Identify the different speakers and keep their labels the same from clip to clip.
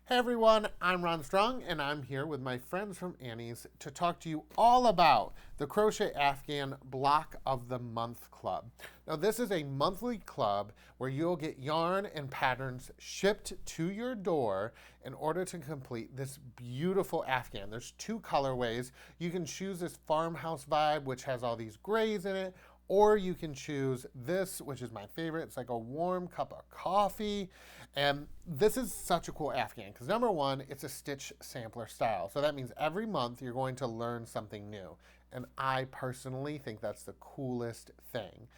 Speaker 1: Hey everyone, I'm Ron Strong and I'm here with my friends from Annie's to talk to you all about the Crochet Afghan Block-of-the-Month Club. Now this is a monthly club where you'll get yarn and patterns shipped to your door in order to complete this beautiful Afghan. There's two colorways. You can choose this farmhouse vibe, which has all these grays in it, or you can choose this, which is my favorite. It's like a warm cup of coffee. And this is such a cool Afghan because number one, it's a stitch sampler style. So that means every month you're going to learn something new. And I personally think that's the coolest thing.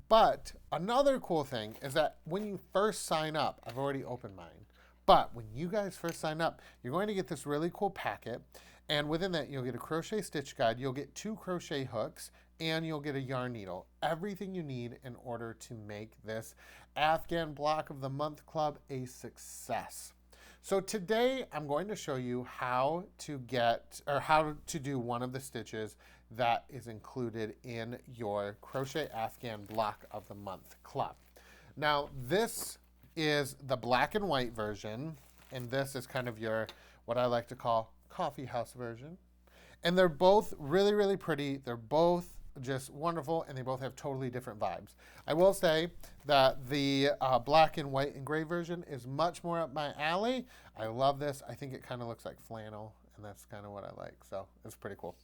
Speaker 1: But another cool thing is that when you first sign up, I've already opened mine. But when you guys first sign up, you're going to get this really cool packet. And within that, you'll get a crochet stitch guide, you'll get 2 crochet hooks, and you'll get a yarn needle. Everything you need in order to make this Afghan Block of the Month Club a success. So today I'm going to show you how to do one of the stitches that is included in your Crochet Afghan Block of the Month Club. Now this is the black and white version, and this is kind of your, what I like to call, coffee house version. And they're both really, really pretty. They're both just wonderful, and they both have totally different vibes. I will say that the black and white and gray version is much more up my alley. I love this. I think it kind of looks like flannel, and that's kind of what I like. So it's pretty cool.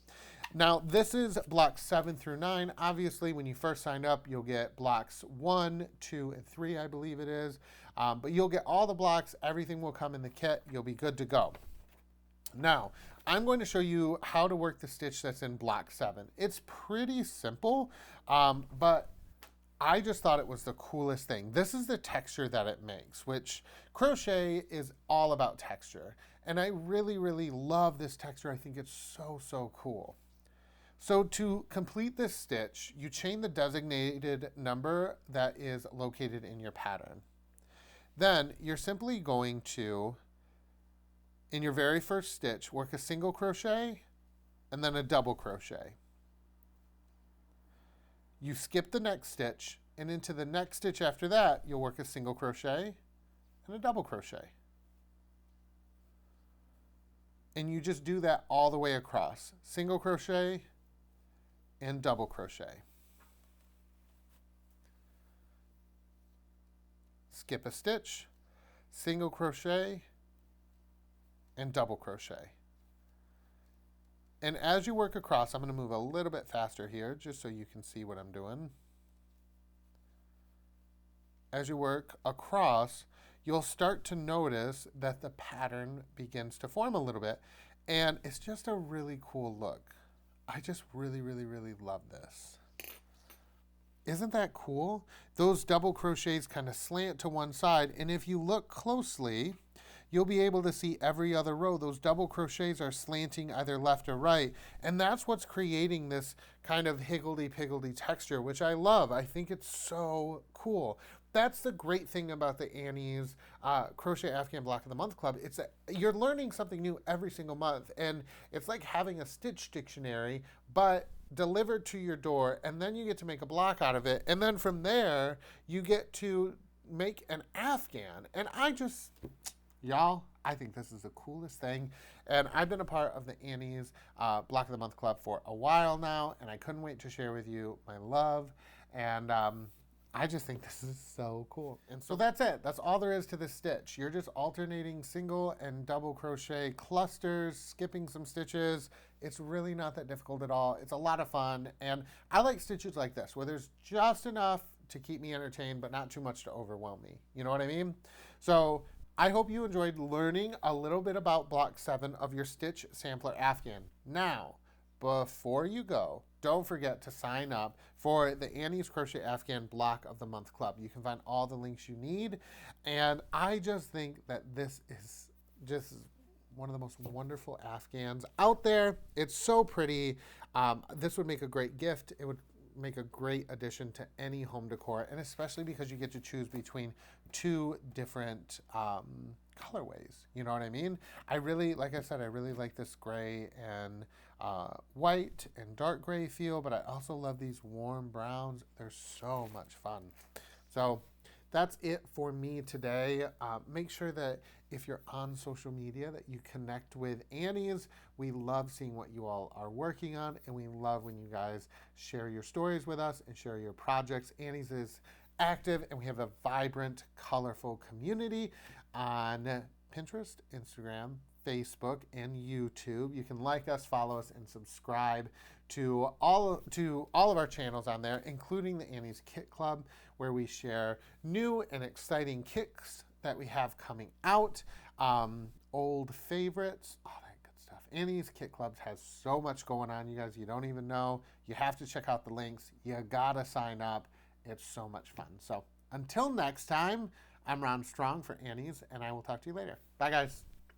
Speaker 1: Now this is blocks 7 through 9. Obviously, when you first sign up, you'll get blocks 1, 2, and 3, I believe it is. But you'll get all the blocks. Everything will come in the kit. You'll be good to go. Now, I'm going to show you how to work the stitch that's in block 7. It's pretty simple, but I just thought it was the coolest thing. This is the texture that it makes, which crochet is all about texture. And I really, really love this texture. I think it's so, so cool. So to complete this stitch, you chain the designated number that is located in your pattern. Then you're simply going to, in your very first stitch, work a single crochet and then a double crochet. You skip the next stitch, and into the next stitch after that, you'll work a single crochet and a double crochet. And you just do that all the way across. Single crochet and double crochet. Skip a stitch, single crochet, and double crochet. And as you work across, I'm going to move a little bit faster here just so you can see what I'm doing. As you work across, you'll start to notice that the pattern begins to form a little bit, and it's just a really cool look. I just really, really, really love this. Isn't that cool? Those double crochets kind of slant to one side, and if you look closely, you'll be able to see every other row. Those double crochets are slanting either left or right, and that's what's creating this kind of higgledy-piggledy texture, which I love. I think it's so cool. That's the great thing about the Annie's Crochet Afghan Block of the Month Club. It's you're learning something new every single month, and it's like having a stitch dictionary, but delivered to your door, and then you get to make a block out of it, and then from there, you get to make an Afghan. And y'all, I think this is the coolest thing. And I've been a part of the Annie's Block of the Month Club for a while now, and I couldn't wait to share with you my love. And I just think this is so cool. And so that's it. That's all there is to this stitch. You're just alternating single and double crochet clusters, skipping some stitches. It's really not that difficult at all. It's a lot of fun. And I like stitches like this, where there's just enough to keep me entertained, but not too much to overwhelm me. You know what I mean? So I hope you enjoyed learning a little bit about block 7 of your Stitch Sampler Afghan. Now, before you go, don't forget to sign up for the Annie's Crochet Afghan Block of the Month Club. You can find all the links you need. And I just think that this is just one of the most wonderful Afghans out there. It's so pretty. This would make a great gift. It would make a great addition to any home decor, and especially because you get to choose between 2 different colorways. You know what I mean? I really, like I said, I really like this gray and white and dark gray feel, but I also love these warm browns. They're so much fun. So that's it for me today. Make sure that if you're on social media that you connect with Annie's. We love seeing what you all are working on, and we love when you guys share your stories with us and share your projects. Annie's is active, and we have a vibrant, colorful community on Pinterest, Instagram, Facebook, and YouTube. You can like us, follow us, and subscribe to all of our channels on there, including the Annie's Kit Club, where we share new and exciting kits that we have coming out, old favorites, all that good stuff. Annie's Kit Club has so much going on, you guys. You don't even know. You have to check out the links. You gotta sign up. It's so much fun. So until next time, I'm Ron Strong for Annie's, and I will talk to you later. Bye, guys.